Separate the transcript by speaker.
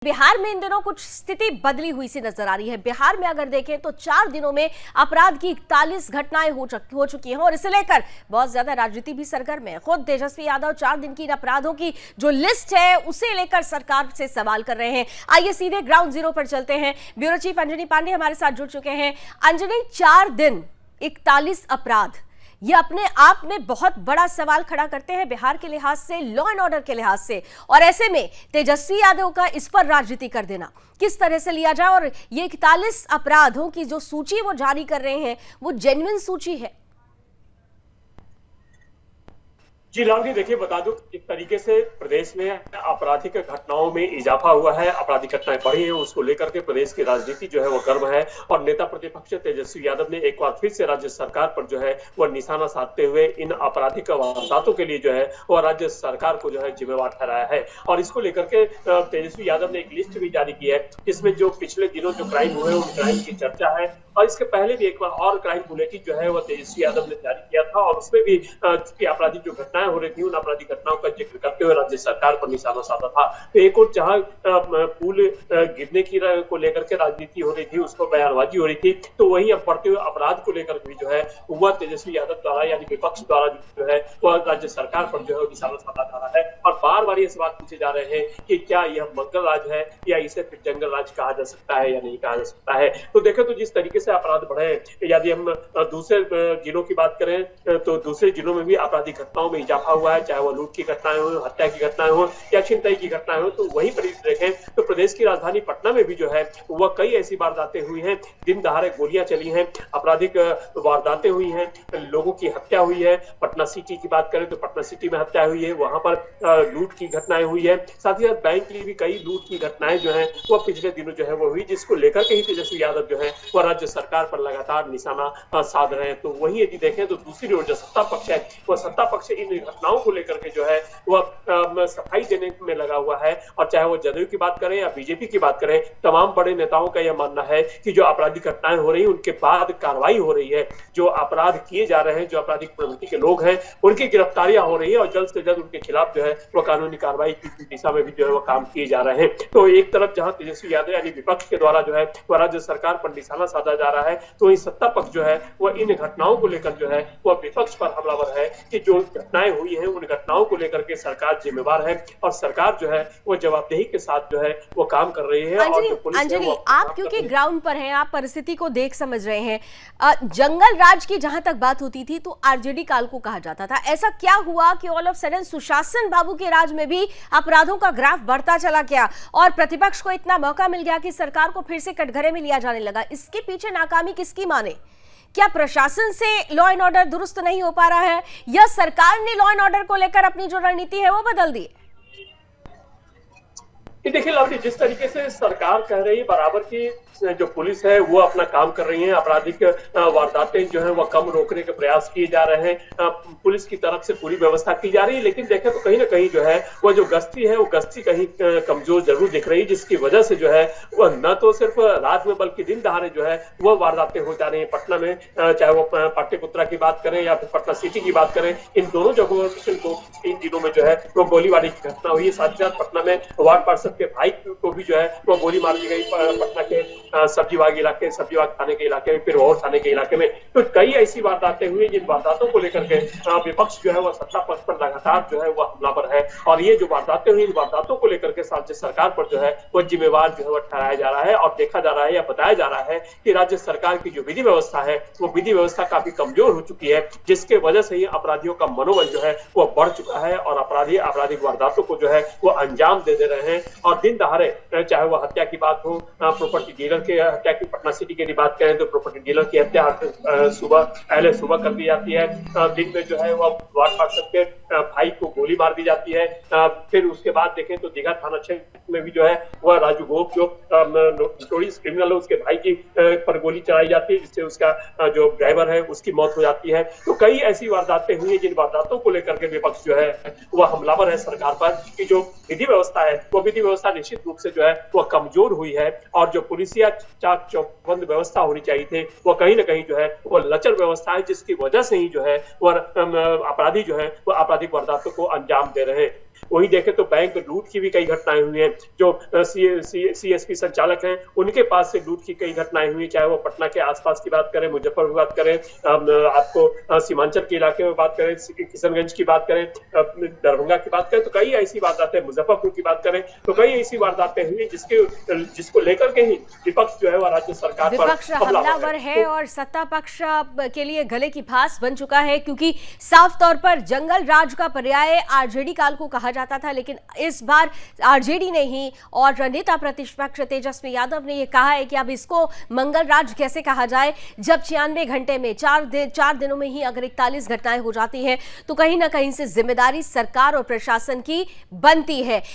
Speaker 1: बिहार में इन दिनों कुछ स्थिति बदली हुई सी नजर आ रही है। बिहार में अगर देखें तो 4 दिनों में अपराध की 41 घटनाएं हो चुकी हैं और इसे लेकर बहुत ज्यादा राजनीति भी सरगर्म है। खुद तेजस्वी यादव 4 दिन की इन अपराधों की जो लिस्ट है उसे लेकर सरकार से सवाल कर रहे हैं। आइए सीधे ग्राउंड जीरो पर चलते हैं। ब्यूरो चीफ अंजनी पांडे हमारे साथ जुड़ चुके हैं। अंजनी, 4 दिन 41 अपराध, ये अपने आप में बहुत बड़ा सवाल खड़ा करते हैं बिहार के लिहाज से, लॉ एंड ऑर्डर के लिहाज से। और ऐसे में तेजस्वी यादव का इस पर राजनीति कर देना किस तरह से लिया जाए, और ये 41 अपराधों की जो सूची वो जारी कर रहे हैं वो जेन्युइन सूची है?
Speaker 2: जी लावनी, देखिए बता दूं, एक तरीके से प्रदेश में आपराधिक घटनाओं में इजाफा हुआ है, आपराधिक घटनाएं बढ़ी हैं, उसको लेकर के प्रदेश की राजनीति जो है वो गर्म है। और नेता प्रतिपक्ष तेजस्वी यादव ने एक बार फिर से राज्य सरकार पर जो है वह निशाना साधते हुए इन आपराधिक वारदातों के लिए जो है वह राज्य सरकार को जो है जिम्मेवार ठहराया है। और इसको लेकर के तेजस्वी यादव ने एक लिस्ट भी जारी की है जिसमें जो पिछले दिनों जो क्राइम हुए उन क्राइम की चर्चा है। और इसके पहले भी एक बार और क्राइम बुलेटिन जो है वह तेजस्वी यादव ने जारी किया था और उसमें भी आपराधिक जो घटनाएं हो रही थी उन आपराधिक घटनाओं का जिक्र करते हुए राज्य सरकार पर निशाना साधा था। तो एक और जहां पुल गिरने की को लेकर के राजनीति हो रही थी, उस पर बयानबाजी हो रही थी, तो वहीं अब बढ़ते हुए अपराध को लेकर भी जो है वह तेजस्वी यादव द्वारा यानी विपक्ष द्वारा जो है वह राज्य सरकार पर जो है निशाना साधा जा रहा है। और बार बार ये सवाल पूछे जा रहे हैं कि क्या यह मंगल राज है या इसे फिर जंगल राज कहा जा सकता है या नहीं कहा जा सकता है। तो देखें तो जिस तरीके से अपराध बढ़े, यदि हम दूसरे जिलों की बात करें तो दूसरे जिलों में भी आपराधिक घटनाओं में इजाफा हुआ है, चाहे वह लूट की घटनाएं हो, हत्या की घटनाएं हो या छिनतई की घटनाएं हो। तो वहीं पर देखें तो प्रदेश की राजधानी पटना में भी जो है वह कई ऐसी वारदातें हुई हैं, दिन दहाड़े गोलियां चली हैं, आपराधिक वारदातें हुई हैं, लोगों की हत्या हुई है। पटना सिटी की बात करें तो पटना सिटी में हत्या हुई है, वहां पर लूट की घटनाएं हुई है। साथ ही साथ बैंक की भी कई लूट की घटनाएं जो है वह पिछले दिनों जो है वो हुई, जिसको लेकर के ही तेजस्वी यादव जो है वह राज्य सरकार पर लगातार निशाना साध रहे हैं। तो वहीं यदि देखें तो दूसरी ओर जो सत्ता पक्ष है वह सत्ता पक्ष इन घटनाओं को लेकर के जो है वह सफाई देने में लगा हुआ है। और चाहे वो जदयू की बात करें या बीजेपी की बात करें, तमाम बड़े नेताओं का यह मानना है कि जो आपराधिक घटनाएं हो रही हैं उनके बाद कार्रवाई हो रही है, जो अपराध किए जा रहे हैं, जो आपराधिक प्रवृत्ति के लोग हैं उनकी गिरफ्तारियां हो रही है और जल्द से जल्द उनके खिलाफ जो है वह कानूनी कार्रवाई की दिशा में भी जो है वह काम किए जा रहे हैं। तो एक तरफ जहां तेजस्वी यादव यानी विपक्ष के द्वारा जो है वह राज्य सरकार पर निशाना साधा जा रहा है, तो इस सत्ता पक्ष जो है वह इन घटनाओं को लेकर जो है वह विपक्ष पर हमलावर है कि जो घटनाएं हुई हैं उन घटनाओं को लेकर के सरकार जिम्मेवार है और सरकार जो है वो जवाबदेही के साथ जो है वो काम कर रही है। और जो पुलिस
Speaker 1: अंजनी,
Speaker 2: है
Speaker 1: आप क्योंकि ग्राउंड पर हैं, आप परिस्थिति को देख समझ रहे हैं। जंगल राज की जहां तक बात होती थी तो आरजेडी काल को कहा जाता था। ऐसा क्या हुआ कि ऑल ऑफ सडन सुशासन बाबू के राज में भी अपराधों का ग्राफ बढ़ता चला गया और प्रतिपक्ष को इतना मौका मिल गया कि सरकार को फिर से कटघरे में लिया जाने लगा? इसके पीछे नाकामी किसकी माने? क्या प्रशासन से लॉ एंड ऑर्डर दुरुस्त नहीं हो पा रहा है या सरकार ने लॉ एंड ऑर्डर को लेकर अपनी जो रणनीति है वो बदल दी?
Speaker 2: देखिए लवली, जिस तरीके से सरकार कह रही है बराबर की जो पुलिस है वो अपना काम कर रही है, आपराधिक वारदातें जो है वह कम रोकने के प्रयास किए जा रहे हैं, पुलिस की तरफ से पूरी व्यवस्था की जा रही है। लेकिन देखें तो कहीं ना कहीं जो है वह जो गश्ती है वो गश्ती कहीं कमजोर जरूर दिख रही है, जिसकी वजह से जो है वह न तो सिर्फ रात में बल्कि दिन दहाड़े जो है वह वारदातें हो जा रही है पटना में। चाहे वो पाटलिपुत्रा की बात करें या फिर पटना सिटी की बात करें, इन दोनों जगहों पिछले 3 दिनों में जो है वो गोलीबारी की घटना हुई है। साथ ही साथ पटना में वार्ड पार्षद के भाई को भी जो है वो गोली मार दी गई पटना के सब्जी बाग इलाके, सब्जी बाग थाने के इलाके में, फिर और थाने के इलाके में। तो कई ऐसी वारदातें हुई जिन वारदातों को लेकर के विपक्ष जो है वह सत्ता पक्ष पर लगातार जो है वह हमलावर है। और ये जो वारदातें हुई इन वारदातों को लेकर के राज्य सरकार पर जो है वह जिम्मेवार जो है वह ठहराया जा रहा है और देखा जा रहा है या बताया जा रहा है कि राज्य सरकार की जो विधि व्यवस्था है वो विधि व्यवस्था काफी कमजोर हो चुकी है, जिसके वजह से ही अपराधियों का मनोबल जो है वह बढ़ चुका है और अपराधी आपराधिक वारदातों को जो है वो अंजाम दे रहे हैं। और दिन दहाड़े चाहे वह हत्या की बात हो, प्रॉपर्टी डीलर के हत्या की पटना सिटी की बात करें तो प्रॉपर्टी डीलर की हत्या पहले सुबह कर दी जाती है, दिन में जो है वह वार्ड पार्षद के भाई को गोली मार दी जाती है। फिर उसके बाद देखें तो दीघा थाना क्षेत्र में भी जो है वह राजू गोप जो नोटोरियस क्रिमिनल है उसके भाई की पर गोली चलाई जाती है, जिससे उसका जो ड्राइवर है उसकी मौत हो जाती है। तो कई ऐसी वारदातें हुई है जिन वारदातों को लेकर के विपक्ष जो है वह हमलावर है सरकार पर कि जो विधि व्यवस्था है वो विधि व्यवस्था निश्चित रूप से जो है वह कमजोर हुई है और जो पुलिसिया चाक चौबंद व्यवस्था होनी चाहिए थी वो कहीं ना कहीं जो है वो लचर व्यवस्था है, जिसकी वजह से ही जो है वह अपराधी जो है वो आपराधिक वारदातों को अंजाम दे रहे हैं। वहीं देखें तो बैंक लूट की भी कई घटनाएं हुई हैं। जो सीएसपी संचालक हैं उनके पास से लूट की कई घटनाएं हुई, चाहे वो पटना के आसपास की बात करें, मुजफ्फरपुर की बात करें, आपको सीमांचल के इलाके में बात करें, किशनगंज की बात करें, दरभंगा की बात करें, तो कई ऐसी वारदातें, मुजफ्फरपुर की बात करें तो कई ऐसी वारदातें हुई जिसको लेकर के ही विपक्ष जो है वह राज्य सरकार पर
Speaker 1: विपक्ष हमलावर है और सत्ता पक्ष के लिए गले की फांस बन चुका है, क्योंकि साफ तौर पर जंगल राज का पर्याय आरजेडी काल को कहा जाता था, लेकिन इस बार आरजेडी ने ही और नेता प्रतिपक्ष तेजस्वी यादव ने यह कहा है कि अब इसको मंगल राज कैसे कहा जाए, जब 96 घंटे में 4 दिनों में ही अगर 41 घटनाएं हो जाती हैं तो कहीं ना कहीं से जिम्मेदारी सरकार और प्रशासन की बनती है।